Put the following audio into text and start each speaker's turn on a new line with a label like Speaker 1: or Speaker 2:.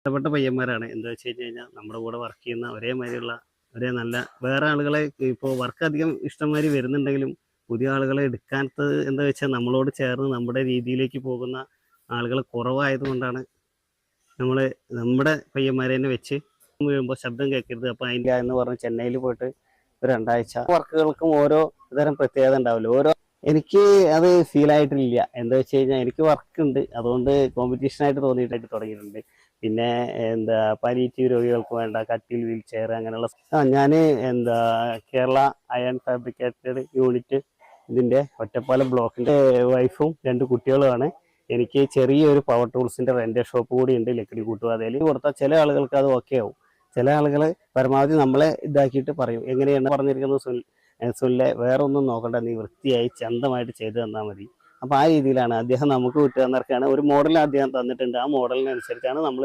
Speaker 1: ഇഷ്ടപ്പെട്ട പയ്യന്മാരാണ്. എന്താ വെച്ച് കഴിഞ്ഞാൽ നമ്മുടെ കൂടെ വർക്ക് ചെയ്യുന്ന ഒരേമാതിരിയുള്ള ഒരേ നല്ല വേറെ ആളുകളെ ഇപ്പോൾ വർക്ക് അധികം ഇഷ്ടംമാതിരി വരുന്നുണ്ടെങ്കിലും പുതിയ ആളുകളെ എടുക്കാത്തത് എന്താ വെച്ചാൽ നമ്മളോട് ചേർന്ന് നമ്മുടെ രീതിയിലേക്ക് പോകുന്ന ആളുകൾ കുറവായതുകൊണ്ടാണ് നമ്മൾ നമ്മുടെ പയ്യന്മാരെ തന്നെ വെച്ച് വീഴുമ്പോൾ ശബ്ദം കേൾക്കരുത് അപ്പോൾ അതിൻ്റെ എന്ന് പറഞ്ഞ് ചെന്നൈയിൽ പോയിട്ട് ഒരു 2 ആഴ്ച വർക്കുകൾക്കും ഓരോ തരം പ്രത്യേകത ഉണ്ടാവില്ല. എനിക്ക് അത് ഫീൽ ആയിട്ടില്ല. എന്താ വെച്ച് കഴിഞ്ഞാൽ എനിക്ക് വർക്ക് ഉണ്ട്, അതുകൊണ്ട് കോമ്പറ്റീഷനായിട്ട് തോന്നിയിട്ടായിട്ട് തുടങ്ങിയിട്ടുണ്ട്. പിന്നെ പാലിയേറ്റീവ് രോഗികൾക്ക് വേണ്ട കട്ടിൽ, വീൽ ചെയർ അങ്ങനെയുള്ള ഞാൻ കേരള അയൺ ഫാബ്രിക്കേറ്റഡ് യൂണിറ്റ് ഇതിൻ്റെ ഒറ്റപ്പാലം ബ്ലോക്കിൻ്റെ വൈഫും 2 കുട്ടികളുമാണ്. എനിക്ക് ചെറിയൊരു പവർ ടൂൾസിൻ്റെ റെൻ്റ് ഷോപ്പ് കൂടി ഉണ്ട് ലക്കിടി കൂട്ടുപാതയിൽ. കൊടുത്താൽ ചില ആളുകൾക്ക് അത് ഓക്കെ ആവും, ചില ആളുകൾ പരമാവധി നമ്മളെ ഇതാക്കിയിട്ട് പറയും എങ്ങനെയാണ് പറഞ്ഞിരിക്കുന്നത് സുനിലെ വേറെ ഒന്നും നോക്കണ്ട, നീ വൃത്തിയായി ചന്തമായിട്ട് ചെയ്തു തന്നാൽ മതി. അപ്പോൾ ആ രീതിയിലാണ് അദ്ദേഹം നമുക്ക് വിട്ടു തന്നിറക്കാണ്. ഒരു മോഡൽ അദ്ദേഹം തന്നിട്ടുണ്ട്, ആ മോഡലിനനുസരിച്ചാണ് നമ്മൾ